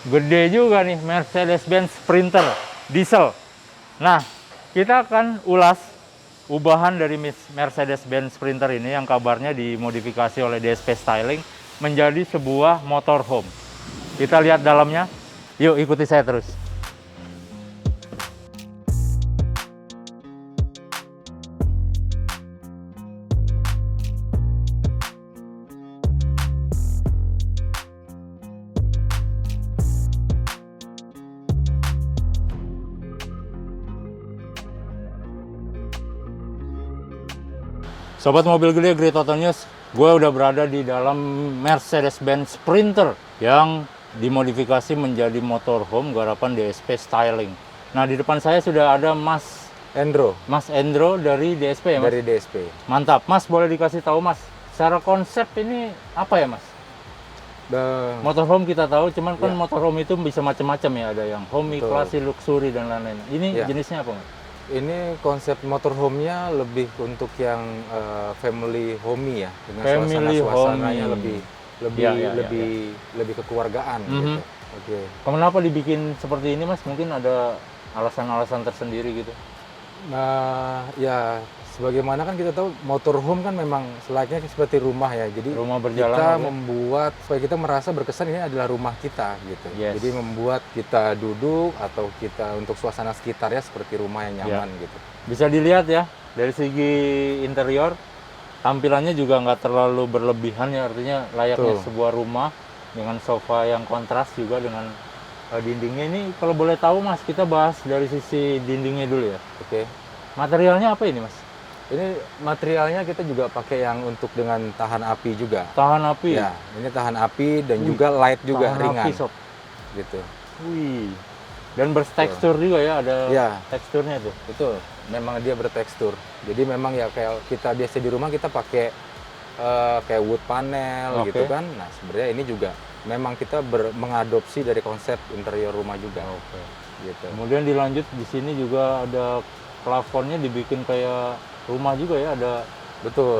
Gede juga nih Mercedes-Benz Sprinter diesel. Nah, kita akan ulas ubahan dari Mercedes-Benz Sprinter ini yang kabarnya dimodifikasi oleh DSP Styling menjadi sebuah motorhome. Kita lihat dalamnya. Yuk ikuti saya terus. Sobat Mobil Gede, Great Auto News, gue udah berada di dalam Mercedes-Benz Sprinter yang dimodifikasi menjadi motorhome garapan DSP Styling. Nah, di depan saya sudah ada Mas Endro dari DSP ya, Mas? Dari DSP. Mantap. Mas, boleh dikasih tahu, Mas, secara konsep ini apa ya, Mas? Motorhome kita tahu, cuman kan motorhome itu bisa macam-macam ya, ada yang homey, classy, luxury, dan lain-lain. Ini jenisnya apa, Mas? Ini konsep motorhome-nya lebih untuk yang family homey ya, dengan suasananya lebih kekeluargaan gitu. Oke. Kenapa dibikin seperti ini, Mas? Mungkin ada alasan-alasan tersendiri gitu. Nah, ya sebagaimana kan kita tahu motorhome kan memang selayaknya seperti rumah ya. Jadi rumah berjalan kita membuat supaya kita merasa berkesan ini adalah rumah kita gitu. Jadi membuat kita duduk atau kita untuk suasana sekitarnya seperti rumah yang nyaman gitu. Bisa dilihat ya dari segi interior, tampilannya juga nggak terlalu berlebihan ya, artinya layaknya sebuah rumah dengan sofa yang kontras juga dengan dindingnya. Ini kalau boleh tahu, Mas, kita bahas dari sisi dindingnya dulu ya. Oke. Materialnya apa ini, Mas? Ini materialnya kita juga pakai yang untuk dengan tahan api juga. Tahan api? Ya, ini tahan api dan juga light juga, ringan. Api, sob. Gitu. Wih. Dan bertekstur juga ya, ada teksturnya tuh. Betul. Memang dia bertekstur. Jadi memang ya kayak kita biasa di rumah kita pakai kayak wood panel gitu kan. Nah, sebenarnya ini juga memang kita mengadopsi dari konsep interior rumah juga. Gitu. Kemudian dilanjut di sini juga ada plafonnya dibikin kayak rumah juga ya, ada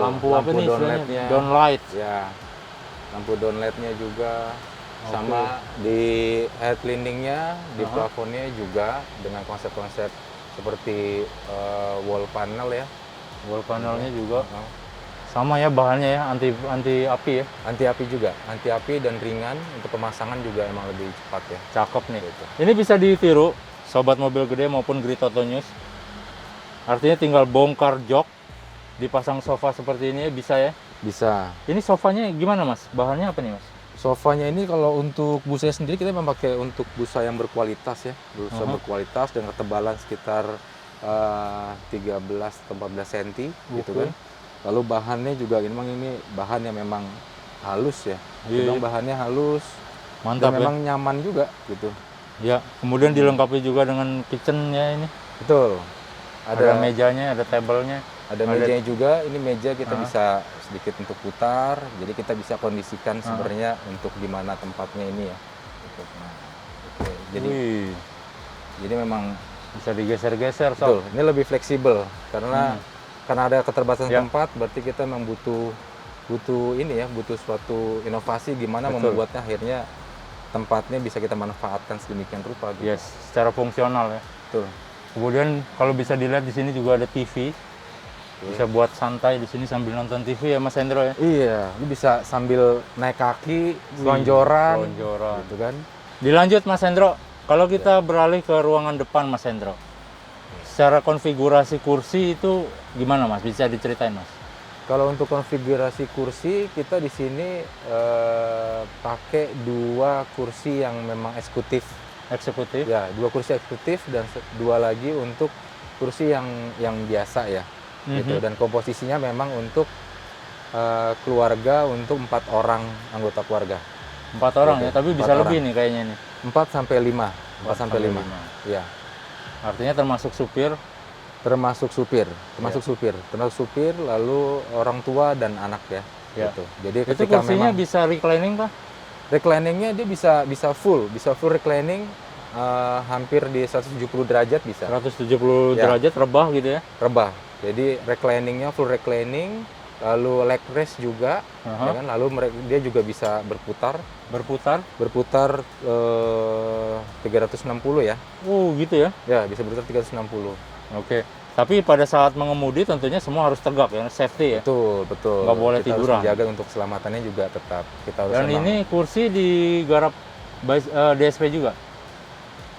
lampu apa nih istilahnya? Downlight. Ya. Lampu downlightnya juga sama di headlining-nya, di plafonnya juga dengan konsep-konsep seperti wall panel ya. Wall panelnya juga. Sama ya bahannya ya, anti api ya. Anti api juga, anti api dan ringan, untuk pemasangan juga emang lebih cepat ya. Cakep nih. Gitu. Ini bisa ditiru sobat mobil gede maupun Great Auto News. Artinya tinggal bongkar jok, dipasang sofa seperti ini bisa ya? Bisa. Ini sofanya gimana, Mas? Bahannya apa nih, Mas? Sofanya ini kalau untuk busanya sendiri kita memakai untuk busa yang berkualitas ya. Busa berkualitas dengan ketebalan sekitar 13-14 cm gitu kan. Lalu bahannya juga memang ini bahan yang memang halus ya. Memang bahannya halus. Mantap dan memang nyaman juga gitu. Ya, kemudian dilengkapi juga dengan kitchen-nya ini. Betul. Ada mejanya, ada tablenya. Ada mejanya juga. Ini meja kita bisa sedikit untuk putar. Jadi kita bisa kondisikan sebenarnya untuk di mana tempatnya ini ya. Nah, jadi memang bisa digeser-geser. Betul. Ini lebih fleksibel karena ada keterbatasan tempat, berarti kita memang butuh suatu inovasi gimana membuatnya akhirnya tempatnya bisa kita manfaatkan sedemikian rupa. Gitu. Yes, secara fungsional ya. Betul. Kemudian kalau bisa dilihat di sini juga ada TV. Bisa buat santai di sini sambil nonton TV ya, Mas Endro ya. Iya, ini bisa sambil naik kaki, selonjoran, gitu kan. Dilanjut, Mas Endro. Kalau kita beralih ke ruangan depan, Mas Endro. Secara konfigurasi kursi itu gimana, Mas? Bisa diceritain, Mas? Kalau untuk konfigurasi kursi, kita di sini pakai 2 kursi yang memang eksekutif. Eksekutif? Ya, 2 kursi eksekutif dan 2 lagi untuk kursi yang biasa ya. Gitu. Dan komposisinya memang untuk keluarga, untuk 4 orang anggota keluarga. 4 orang gitu. Ya, tapi bisa lebih nih kayaknya nih. 4 sampai 5. 4 sampai 5. Iya. Artinya termasuk supir? Termasuk supir, lalu orang tua dan anak ya. Gitu. Jadi itu kursinya bisa reclining kah? Recliningnya dia bisa full reclining, hampir di 170 derajat bisa. 170 derajat rebah gitu ya? Rebah. Jadi recliningnya full reclining, lalu leg rest juga, Aha. ya kan? Lalu dia juga bisa berputar Berputar. 360 ya. Gitu ya. Ya, bisa berputar 360. Oke. Tapi pada saat mengemudi tentunya semua harus tegak ya, safety ya. Betul, betul. Nggak boleh Kita tiduran. harus menjaga untuk keselamatannya juga tetap. Kita harus Dan memang- ini kursi digarap DSP juga.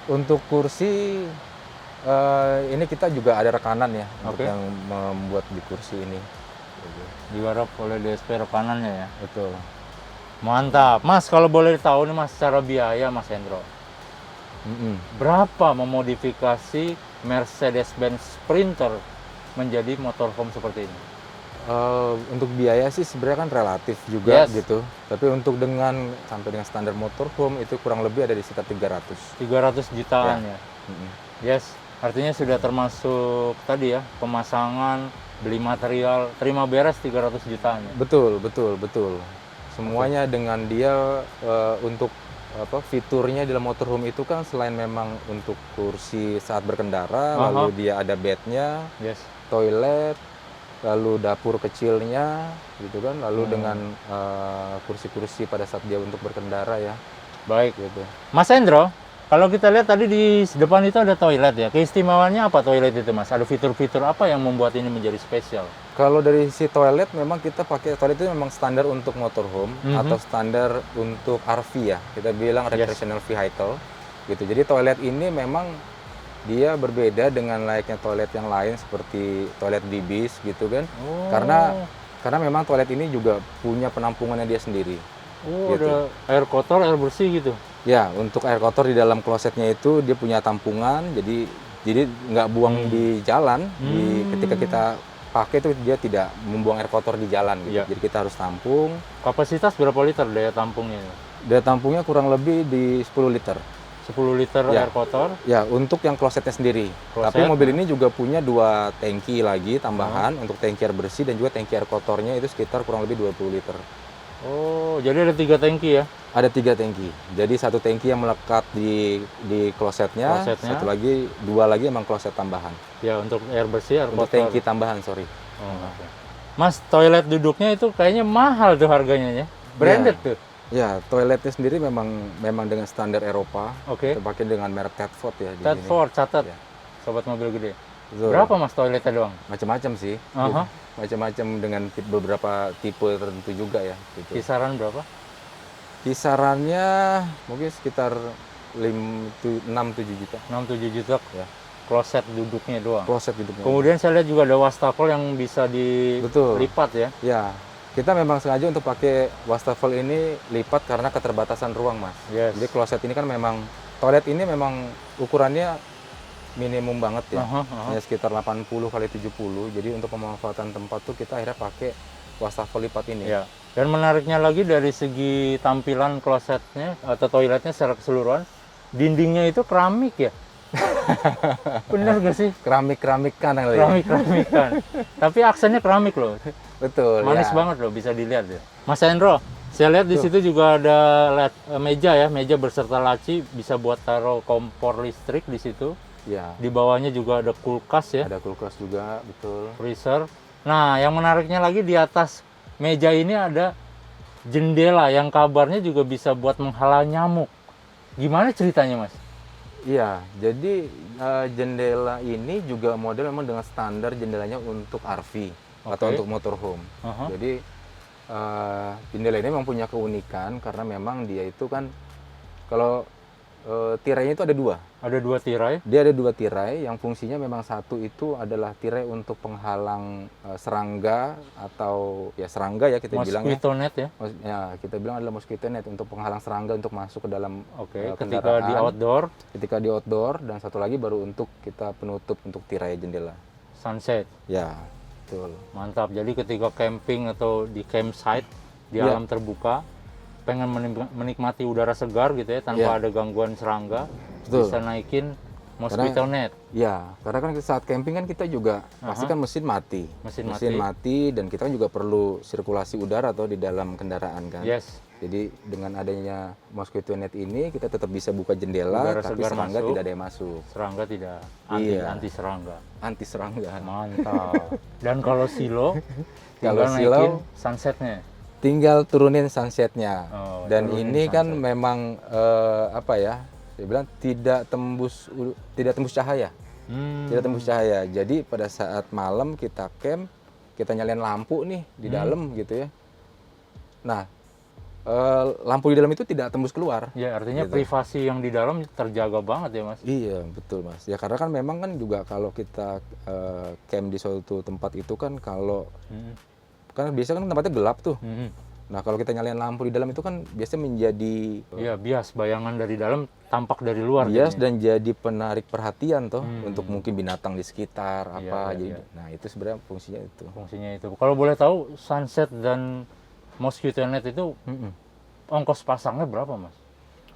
untuk kursi ini kita juga ada rekanan ya untuk Oke. yang membuat di kursi ini. Digarap oleh DSP rekanannya ya. Betul. Mantap. Mas, kalau boleh tahu nih Mas, secara biaya Mas Hendro, Mm-mm. berapa memodifikasi Mercedes-Benz Sprinter menjadi motorhome seperti ini? Untuk biaya sih sebenarnya kan relatif juga Yes. gitu. Tapi untuk sampai dengan standar motorhome itu kurang lebih ada di sekitar 300. 300 jutaan ya. Mm-mm. Yes, artinya sudah termasuk tadi ya, pemasangan, beli material, terima beres 300 jutaan ya. Betul, betul, betul. Semuanya dengan dia untuk fiturnya dalam motorhome itu kan selain memang untuk kursi saat berkendara, Aha. lalu dia ada bednya, Yes. toilet, lalu dapur kecilnya, gitu kan, lalu dengan kursi-kursi pada saat dia untuk berkendara ya, Baik. gitu. Mas Hendro, kalau kita lihat tadi di depan itu ada toilet ya. Keistimewaannya apa toilet itu Mas? Ada fitur-fitur apa yang membuat ini menjadi spesial? Kalau dari si toilet memang kita pakai toilet itu memang standar untuk motorhome atau standar untuk RV ya. Kita bilang recreational vehicle gitu. Jadi toilet ini memang dia berbeda dengan layaknya toilet yang lain seperti toilet di bis gitu kan. Oh. Karena memang toilet ini juga punya penampungannya dia sendiri. Oh, gitu. ada air kotor, air bersih gitu. Ya, untuk air kotor di dalam klosetnya itu dia punya tampungan, jadi nggak buang di jalan. Ketika kita pakai itu dia tidak membuang air kotor di jalan gitu. Iya. Jadi kita harus tampung. Kapasitas berapa liter daya tampungnya? Daya tampungnya kurang lebih di 10 liter. 10 liter Ya. air kotor. Ya, untuk yang klosetnya sendiri. Kloset. Tapi mobil ini juga punya 2 tangki lagi tambahan untuk tangki air bersih dan juga tangki air kotornya itu sekitar kurang lebih 20 liter. Oh, jadi ada 3 tangki ya? Ada 3 tangki. Jadi 1 tangki yang melekat di klosetnya, Klosetnya. dua lagi emang kloset tambahan. Ya, untuk air bersih, air Untuk kotor. tangki tambahan, sorry. Oh, oke. Mas, toilet duduknya itu kayaknya mahal tuh harganya ya. Branded tuh. Ya, toiletnya sendiri memang dengan standar Eropa. Oke. Kita pakai dengan merek Tedford ya di sini. Tedford, catat. Ya. Sobat mobil gede. Betul. Berapa Mas toiletnya doang? Macam-macam sih. Aha. Macam-macam dengan beberapa tipe tertentu juga ya. Gitu. Kisaran berapa? Kisarannya mungkin sekitar 6-7 juta. 6-7 juta. Ya. Kloset duduknya doang. Kloset hidupnya. Kemudian saya lihat juga ada wastafel yang bisa Betul. dilipat ya. Ya, kita memang sengaja untuk pakai wastafel ini lipat karena keterbatasan ruang, Mas. Yes. Jadi kloset ini kan memang, toilet ini memang ukurannya minimum banget ya. Hanya sekitar 80 kali 70. Jadi untuk pemanfaatan tempat tuh kita akhirnya pakai wastafel lipat ini. Ya. Dan menariknya lagi dari segi tampilan klosetnya atau toiletnya secara keseluruhan, dindingnya itu keramik ya. Bener gak sih? Keramik kan kali ya. Keramik-keramikan. Tapi aksennya keramik loh. Betul. Manis ya. banget loh, bisa dilihat ya. Mas Hendro, saya lihat di situ juga ada meja ya, meja berserta laci, bisa buat taruh kompor listrik di situ. Ya. Di bawahnya juga ada kulkas ya, Ada kulkas juga, betul. freezer. Nah, yang menariknya lagi di atas meja ini ada jendela yang kabarnya juga bisa buat menghalau nyamuk. Gimana ceritanya, Mas? Iya, jadi jendela ini juga model memang dengan standar jendelanya untuk RV atau Oke. untuk motorhome. Aha. Jadi jendela ini memang punya keunikan karena memang dia itu kan kalau tirainya itu ada 2. Ada 2 tirai. Dia ada 2 tirai yang fungsinya memang satu itu adalah tirai untuk penghalang serangga atau ya serangga ya kita bilang ya. Mosquito net ya. Ya, kita bilang adalah mosquito net untuk penghalang serangga untuk masuk ke dalam Oke, ketika kendaraan. di outdoor, Ketika di outdoor dan satu lagi baru untuk kita penutup untuk tirai jendela. sunset. Ya, betul. Mantap. Jadi ketika camping atau di campsite di Ya. alam terbuka, pengen menikmati udara segar gitu ya tanpa Ya. ada gangguan serangga, Betul. bisa naikin Mosquito net. Ya, karena kan saat camping kan kita juga pasti kan mesin mati. Mesin mati dan kita kan juga perlu sirkulasi udara atau di dalam kendaraan kan. Yes. Jadi dengan adanya mosquito net ini kita tetap bisa buka jendela Udara tapi segar serangga masuk. tidak ada yang masuk. Serangga tidak Iya. anti serangga. Anti serangga. Mantap. Dan kalau silo, Kalau tinggal silo, naikin sunsetnya. tinggal turunin sunsetnya. Oh, Dan turunin ini kan sunset. memang apa ya? Dia bilang tidak tembus cahaya. Tidak tembus cahaya. Jadi pada saat malam kita camp, kita nyalain lampu nih di dalam gitu ya. Nah, lampu di dalam itu tidak tembus keluar. Ya, artinya Gitu. privasi yang di dalam terjaga banget ya, Mas. Iya, betul Mas. Ya karena kan memang kan juga kalau kita camp di suatu tempat itu kan kalau kan biasanya kan tempatnya gelap tuh. Nah, kalau kita nyalain lampu di dalam itu kan biasanya menjadi Iya, bias bayangan dari dalam tampak dari luar. bias jadinya. dan jadi penarik perhatian tuh untuk mungkin binatang di sekitar apa iya, jadi. iya. Nah, itu sebenarnya fungsinya itu. Fungsinya itu. Kalau boleh tahu, sunset dan mosquito net itu ongkos pasangnya berapa, Mas?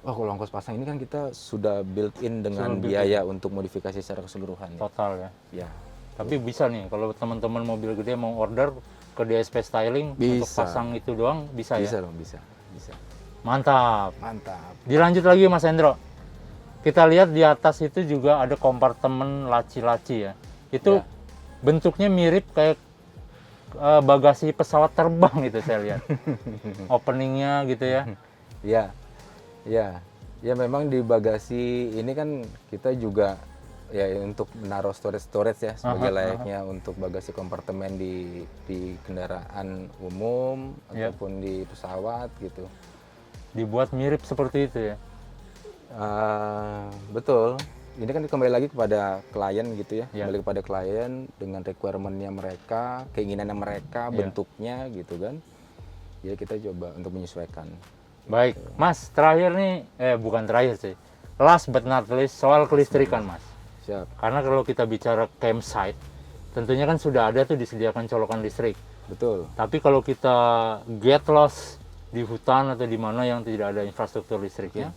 Oh, kalau ongkos pasang ini kan kita sudah built-in dengan Sudah built-in. biaya untuk modifikasi secara keseluruhan. Total ya. Ya. Tapi bisa nih, kalau teman-teman mobil gede mau order ke DSP Styling untuk Bisa. pasang itu doang, bisa, Bisa ya? dong, bisa. Mantap. Mantap. Dilanjut lagi, Mas Hendro. Kita lihat di atas itu juga ada kompartemen laci-laci ya. Itu Ya. bentuknya mirip kayak bagasi pesawat terbang itu saya lihat. Openingnya gitu ya. Ya, ya, ya memang di bagasi ini kan kita juga ya untuk menaruh storage ya sebagai layaknya untuk bagasi kompartemen di kendaraan umum Ya. ataupun di pesawat gitu. Dibuat mirip seperti itu ya. Betul. Ini kan kembali lagi kepada klien gitu ya, Ya. kembali kepada klien dengan requirement-nya mereka, keinginannya mereka, Ya. bentuknya gitu kan. Jadi kita coba untuk menyesuaikan. Baik, Mas, terakhir nih, bukan terakhir sih. Last but not least, soal kelistrikan, Mas. Siap. Karena kalau kita bicara campsite, tentunya kan sudah ada tuh disediakan colokan listrik. Betul. Tapi kalau kita get lost di hutan atau di mana yang tidak ada infrastruktur listriknya,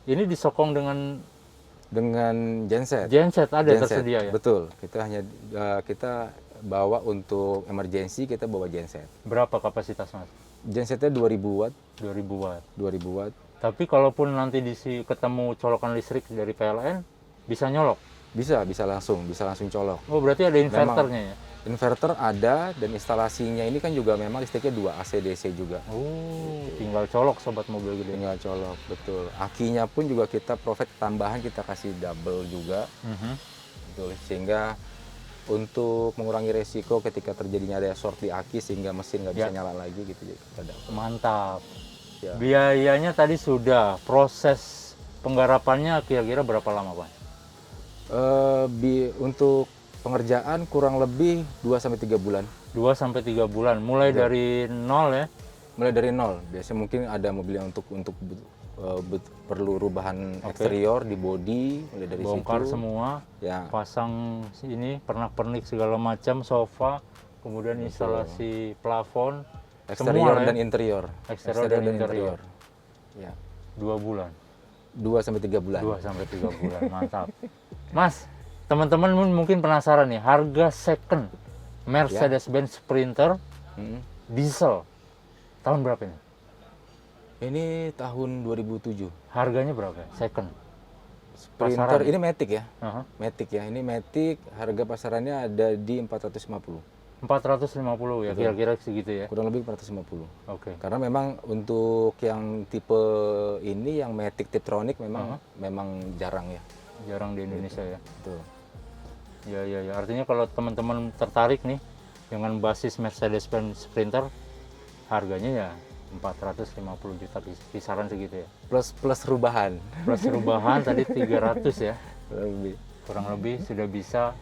ini disokong dengan Genset. genset ada Genset, tersedia ya. Betul. Kita hanya kita bawa untuk emergency, kita bawa genset. Berapa kapasitas, Mas? Gensetnya 2000 watt, 2000 watt. 2000 watt. Tapi kalaupun nanti ketemu colokan listrik dari PLN, bisa nyolok. Bisa langsung colok. Oh, berarti ada inverternya ya? Inverter ada dan instalasinya ini kan juga memang listriknya 2 AC/DC juga. Oh, tinggal colok sobat mobil gede. Tinggal colok, betul. Akinya pun juga kita provide tambahan, kita kasih double juga. Betul. Sehingga untuk mengurangi resiko ketika terjadinya ada short di aki sehingga mesin nggak bisa nyala lagi gitu jadi kita dapat. Mantap. Ya. Biayanya tadi sudah, proses penggarapannya kira-kira berapa lama, Pak? Untuk pengerjaan kurang lebih 2-3 bulan. 2-3 bulan, mulai dari nol ya? Mulai dari nol. Biasanya mungkin ada mobil yang untuk perlu rubahan eksterior di bodi, mulai dari Bongkar situ. semua, Ya, pasang ini, pernak-pernik segala macam, sofa, kemudian instalasi plafon, eksterior semua, dan ya? interior. Eksterior dan interior. Ya. 2 bulan. 2-3 bulan. 2-3 bulan, mantap. Mas, teman-teman mungkin penasaran nih, harga second Mercedes-Benz Sprinter diesel tahun berapa ini? Ini tahun 2007. Harganya berapa? Second. Sprinter Pasaran. ini Matic ya. Aha. Matic ya. Ini Matic harga pasarannya ada di 450. 450 ya, kira-kira segitu ya. Kurang lebih 450. Oke. Karena memang untuk yang tipe ini yang Matic Tiptronic memang jarang ya. Jarang di Indonesia ya. Betul. Ya. Artinya kalau teman-teman tertarik nih dengan basis Mercedes-Benz Sprinter, harganya ya 450 juta kisaran segitu ya. Plus rubahan. Plus perubahan tadi 300 ya. Lebih. Kurang lebih sudah bisa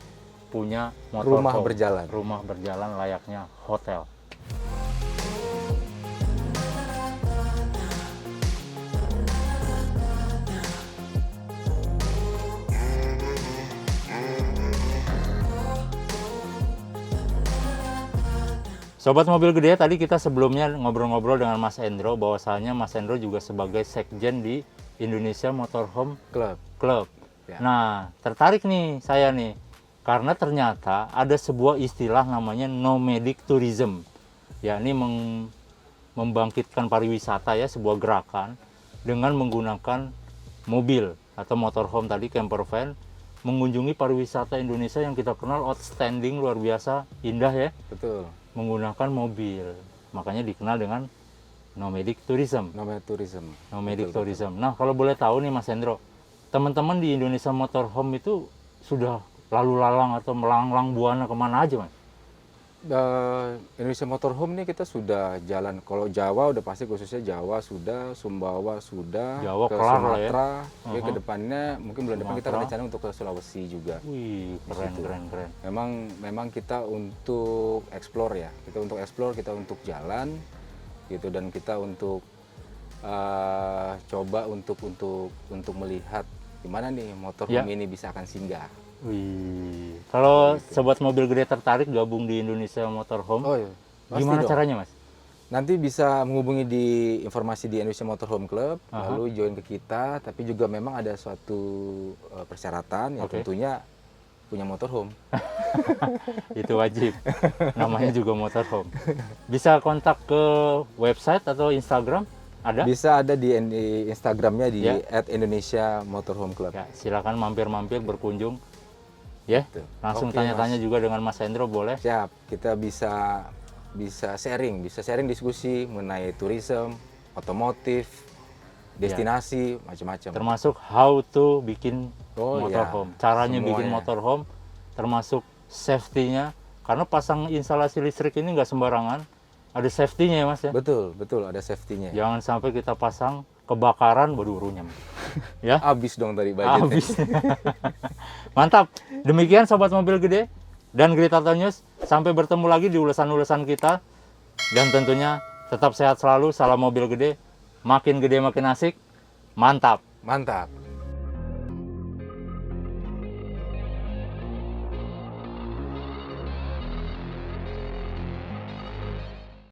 punya motor Rumah berjalan. Rumah berjalan layaknya hotel. Sobat Mobil Gede, tadi kita sebelumnya ngobrol-ngobrol dengan Mas Endro, bahwasanya Mas Endro juga sebagai sekjen di Indonesia Motorhome Club. Club. Ya. Nah, tertarik nih saya nih, karena ternyata ada sebuah istilah namanya nomadic tourism, yakni membangkitkan pariwisata ya, sebuah gerakan dengan menggunakan mobil atau motorhome tadi, camper van, mengunjungi pariwisata Indonesia yang kita kenal outstanding, luar biasa, indah ya, Betul. menggunakan mobil. Makanya dikenal dengan nomadic tourism. Namanya tourism. Nomadic Betul, tourism. Nah, kalau boleh tahu nih Mas Hendro, teman-teman di Indonesia Motorhome itu sudah lalu lalang atau melanglang buana kemana aja, Mas? Indonesia Motorhome nih kita sudah jalan. Kalau Jawa udah pasti, khususnya Jawa sudah, Sumbawa sudah, Jawa ke kelar lah ya. Sumatera. Oke, Uh-huh. ke depannya mungkin bulan depan kita Sumatera. ada rencana untuk ke Sulawesi juga. Wih, keren, situ. keren, keren. Memang kita untuk explore ya. Kita untuk explore, kita untuk jalan gitu, dan kita untuk coba untuk melihat gimana nih motorhome Ya. ini bisa akan singgah. Wih, kalau sobat mobil gede tertarik gabung di Indonesia Motorhome, Oh iya, pasti gimana dong. caranya, Mas? Nanti bisa menghubungi di informasi di Indonesia Motorhome Club, Aha. lalu join ke kita. Tapi juga memang ada suatu persyaratan, ya Oke. tentunya punya motorhome. Itu wajib. Namanya juga motorhome. Bisa kontak ke website atau Instagram? Ada? Bisa ada di Instagramnya di Ya. @Indonesia Motorhome Club. Ya, silakan mampir-mampir berkunjung. Ya, Gitu. langsung Oke, tanya-tanya juga dengan Mas Hendro boleh. Siap, kita bisa sharing diskusi mengenai tourism, otomotif, destinasi, macam-macam. Termasuk how to bikin Oh, motorhome, ya. caranya bikin Semuanya. motorhome, termasuk safety-nya. Karena pasang instalasi listrik ini nggak sembarangan, ada safety-nya ya Mas ya. Betul, ada safety-nya. Jangan sampai kita pasang kebakaran, waduh runyam. Ya, Habis dong tadi budgetnya. habis. Mantap. Demikian Sobat Mobil Gede dan Grid Auto News. Sampai bertemu lagi di ulasan-ulasan kita. Dan tentunya tetap sehat selalu. Salam mobil gede. Makin gede makin asik. Mantap. Mantap.